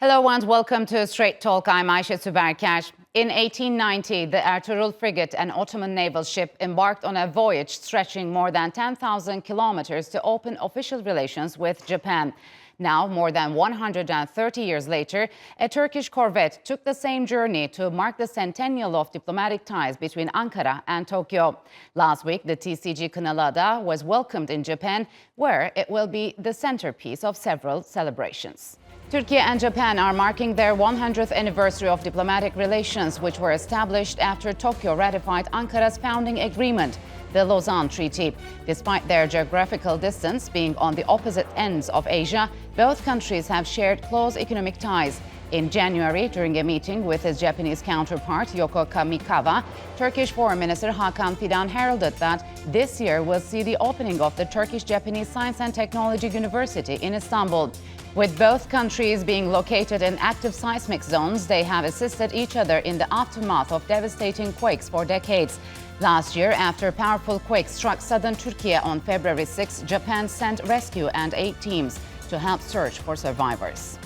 Hello and welcome to Straight Talk. I'm Ayşe Süberker. In 1890, the Ertugrul frigate, an Ottoman naval ship, embarked on a voyage stretching more than 10,000 kilometers to open official relations with Japan. Now, more than 130 years later, a Turkish corvette took the same journey to mark the centennial of diplomatic ties between Ankara and Tokyo. Last week, the TCG Kinaliada was welcomed in Japan, where it will be the centerpiece of several celebrations. Turkey and Japan are marking their 100th anniversary of diplomatic relations, which were established after Tokyo ratified Ankara's founding agreement, the Lausanne Treaty. Despite their geographical distance being on the opposite ends of Asia, both countries have shared close economic ties. In January, during a meeting with his Japanese counterpart, Yoko Kamikawa, Turkish Foreign Minister Hakan Fidan heralded that this year will see the opening of the Turkish-Japanese Science and Technology University in Istanbul. With both countries being located in active seismic zones, they have assisted each other in the aftermath of devastating quakes for decades. Last year, after powerful quakes struck southern Turkey on February 6, Japan sent rescue and aid teams to help search for survivors.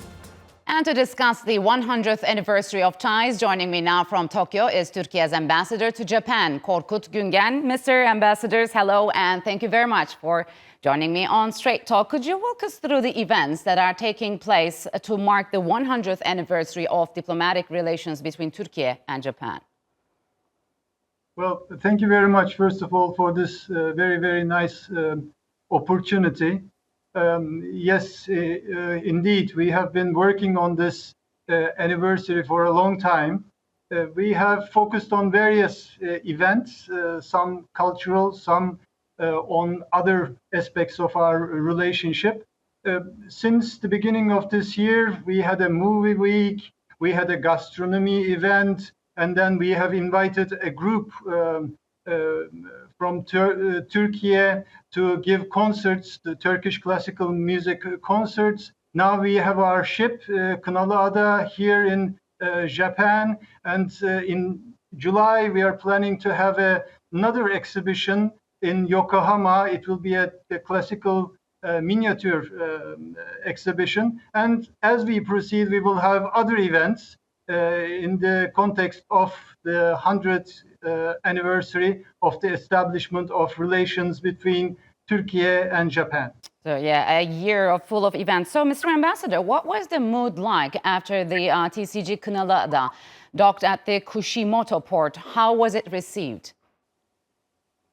And to discuss the 100th anniversary of ties, joining me now from Tokyo is Turkey's ambassador to Japan, Korkut Güngen. Mr. Ambassadors, hello, and thank you very much for joining me on Straight Talk. Could you walk us through the events that are taking place to mark the 100th anniversary of diplomatic relations between Turkey and Japan? Well, thank you very much, first of all, for this very nice opportunity. Yes, indeed, we have been working on this anniversary for a long time. We have focused on various events, some cultural, some on other aspects of our relationship. Since the beginning of this year, we had a movie week, we had a gastronomy event, and then we have invited a group from Turkey to give concerts, the Turkish classical music concerts. Now we have our ship, Kinaliada, here in Japan, and in July we are planning to have another exhibition in Yokohama. It will be a classical miniature exhibition, and as we proceed we will have other events in the context of the 100th anniversary of the establishment of relations between Turkey and Japan. So yeah, a year full of events. So Mr. Ambassador, what was the mood like after the TCG Kinaliada docked at the Kushimoto port? How was it received?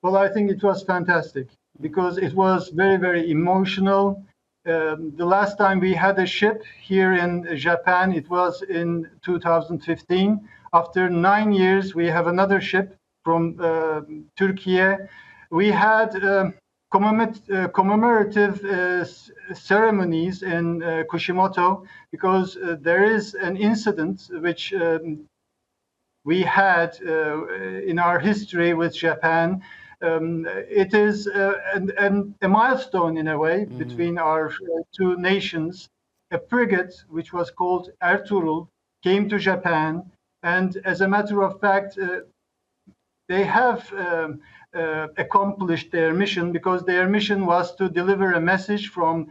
Well, I think it was fantastic because it was very emotional. The last time we had a ship here in Japan, it was in 2015. After 9 years, we have another ship from Turkey. We had commemorative ceremonies in Kushimoto because there is an incident which we had in our history with Japan. It is a milestone in a way between our two nations. A frigate, which was called Ertugrul, came to Japan, and as a matter of fact, they have accomplished their mission because their mission was to deliver a message from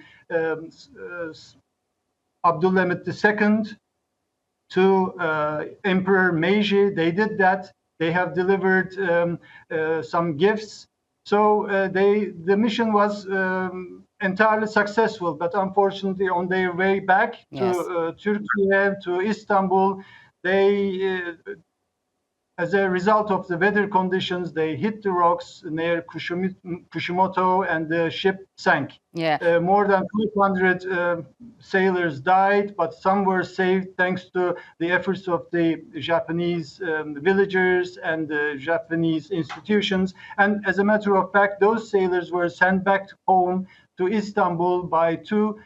Abdulhamid II to Emperor Meiji. They did that. They have delivered some gifts. So the mission was entirely successful, but unfortunately on their way back to Turkey, to Istanbul, they, as a result of the weather conditions, they hit the rocks near Kushimoto and the ship sank. Yeah. More than 200 sailors died, but some were saved thanks to the efforts of the Japanese villagers and the Japanese institutions. And as a matter of fact, those sailors were sent back home to Istanbul by two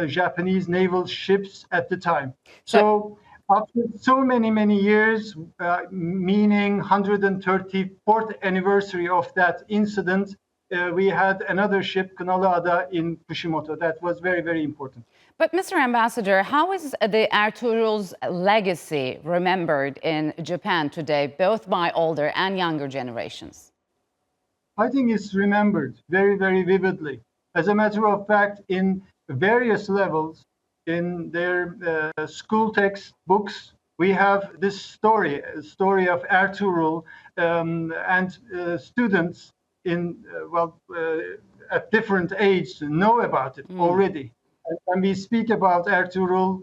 Japanese naval ships at the time. So after so many years, meaning 134th anniversary of that incident, we had another ship, Kinaliada, in Kushimoto. That was very important. But Mr. Ambassador, how is the Ertuğrul's legacy remembered in Japan today, both by older and younger generations? I think it's remembered very vividly. As a matter of fact, in various levels, in their school textbooks, we have this story of Ertuğrul, and students in at different ages know about it already. And when we speak about Ertuğrul,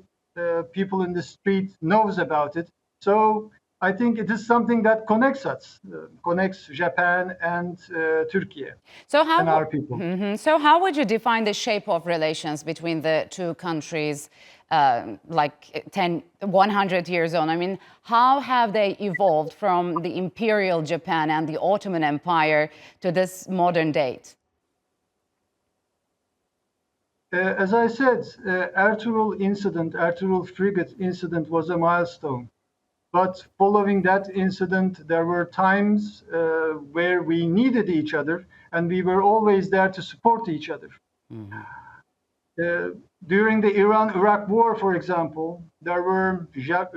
people in the street knows about it. So I think it is something that connects us, connects Japan and Turkey and our people. So how would you define the shape of relations between the two countries, like 100 years on? I mean, how have they evolved from the imperial Japan and the Ottoman Empire to this modern date? As I said, Ertuğrul frigate incident was a milestone. But following that incident, there were times where we needed each other, and we were always there to support each other. During the Iran-Iraq War, for example, there were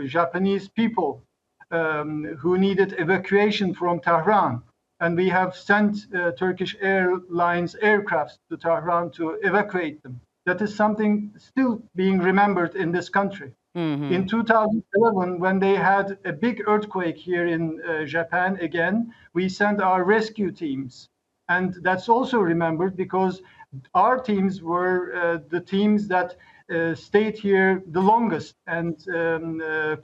Japanese people who needed evacuation from Tehran, and we have sent Turkish Airlines aircrafts to Tehran to evacuate them. That is something still being remembered in this country. In 2011, when they had a big earthquake here in Japan again, we sent our rescue teams. And that's also remembered because our teams were the teams that stayed here the longest and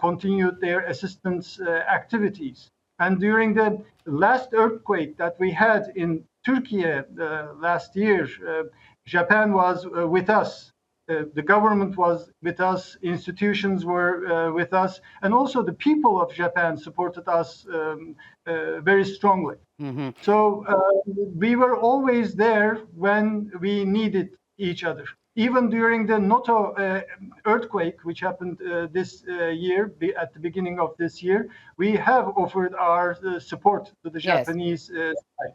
continued their assistance activities. And during the last earthquake that we had in Turkey last year, Japan was with us. The government was with us, institutions were with us, and also the people of Japan supported us very strongly. So we were always there when we needed each other. Even during the Noto earthquake, which happened this year, at the beginning of this year, we have offered our support to the Japanese side.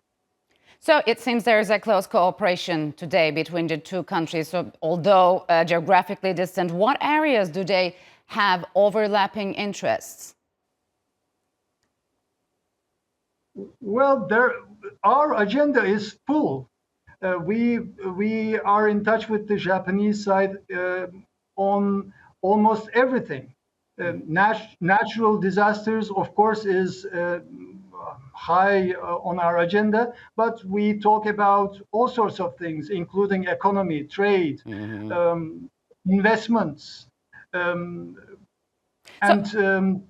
So it seems there is a close cooperation today between the two countries. So although geographically distant, what areas do they have overlapping interests? Well, our agenda is full. We are in touch with the Japanese side on almost everything. Natural disasters, of course, is high on our agenda, but we talk about all sorts of things, including economy, trade, investments, and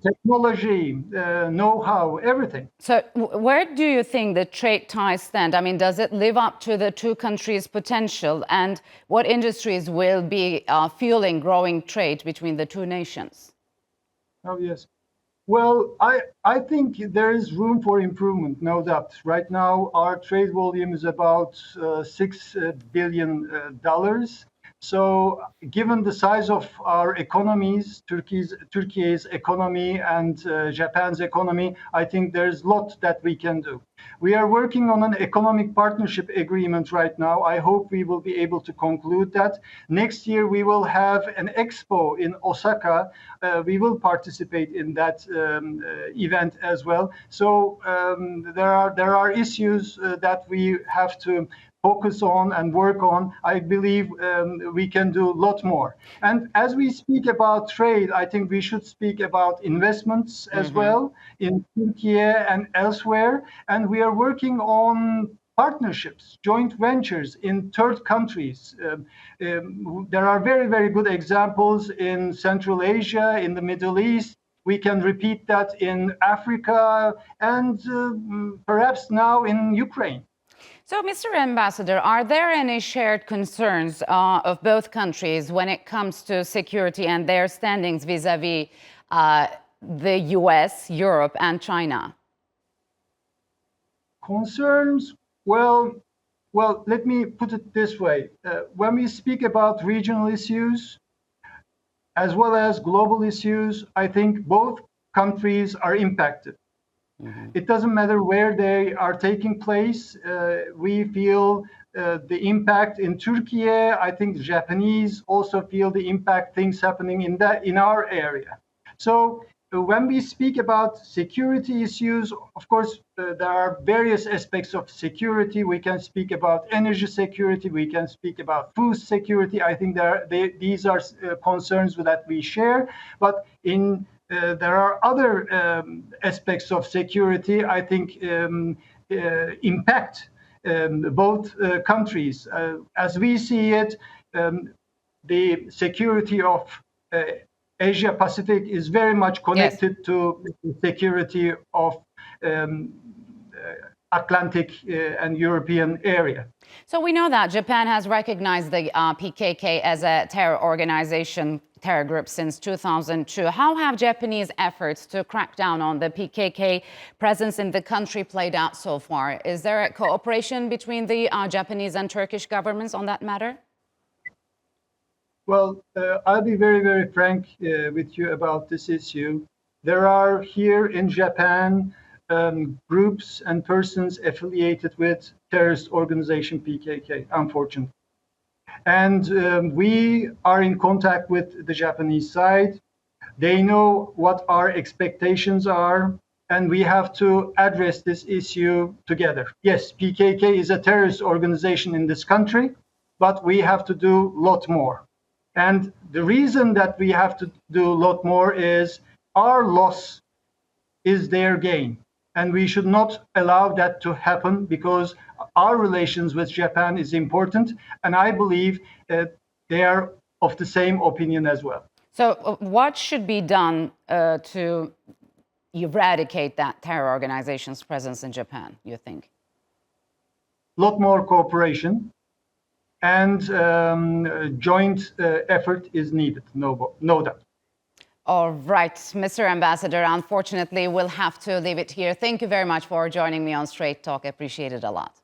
technology, know-how, everything. So where do you think the trade ties stand? I mean, does it live up to the two countries' potential? And what industries will be fueling growing trade between the two nations? Oh, yes. Well, I think there is room for improvement, no doubt. Right now, our trade volume is about $6 billion. So given the size of our economies, Turkey's economy and Japan's economy, I think there's a lot that we can do. We are working on an economic partnership agreement right now. I hope we will be able to conclude that. Next year, we will have an expo in Osaka. We will participate in that event as well. So there are issues that we have to focus on and work on. I believe we can do a lot more. And as we speak about trade, I think we should speak about investments as well in Turkey and elsewhere. And we are working on partnerships, joint ventures in third countries. There are very, very good examples in Central Asia, in the Middle East. We can repeat that in Africa and perhaps now in Ukraine. So, Mr. Ambassador, are there any shared concerns of both countries when it comes to security and their standings vis-a-vis the US, Europe, and China? Concerns? Well, let me put it this way. When we speak about regional issues, as well as global issues, I think both countries are impacted. It doesn't matter where they are taking place. We feel the impact in Turkey. I think the Japanese also feel the impact, things happening in our area. So when we speak about security issues, of course, there are various aspects of security. We can speak about energy security. We can speak about food security. I think these are concerns that we share. But there are other aspects of security, I think, impact both countries. As we see it, the security of Asia Pacific is very much connected to the security of Atlantic and European area. So we know that Japan has recognized the PKK as a terror organization, terror group since 2002. How have Japanese efforts to crack down on the PKK presence in the country played out so far? Is there a cooperation between the Japanese and Turkish governments on that matter? Well, I'll be very, very frank with you about this issue. There are here in Japan groups and persons affiliated with terrorist organization PKK, unfortunately. And we are in contact with the Japanese side. They know what our expectations are, and we have to address this issue together. Yes, PKK is a terrorist organization in this country, but we have to do a lot more. And the reason that we have to do a lot more is our loss is their gain. And we should not allow that to happen because our relations with Japan is important. And I believe they are of the same opinion as well. So what should be done to eradicate that terror organization's presence in Japan, you think? A lot more cooperation. And joint effort is needed, no doubt. All right, Mr. Ambassador, unfortunately, we'll have to leave it here. Thank you very much for joining me on Straight Talk. I appreciate it a lot.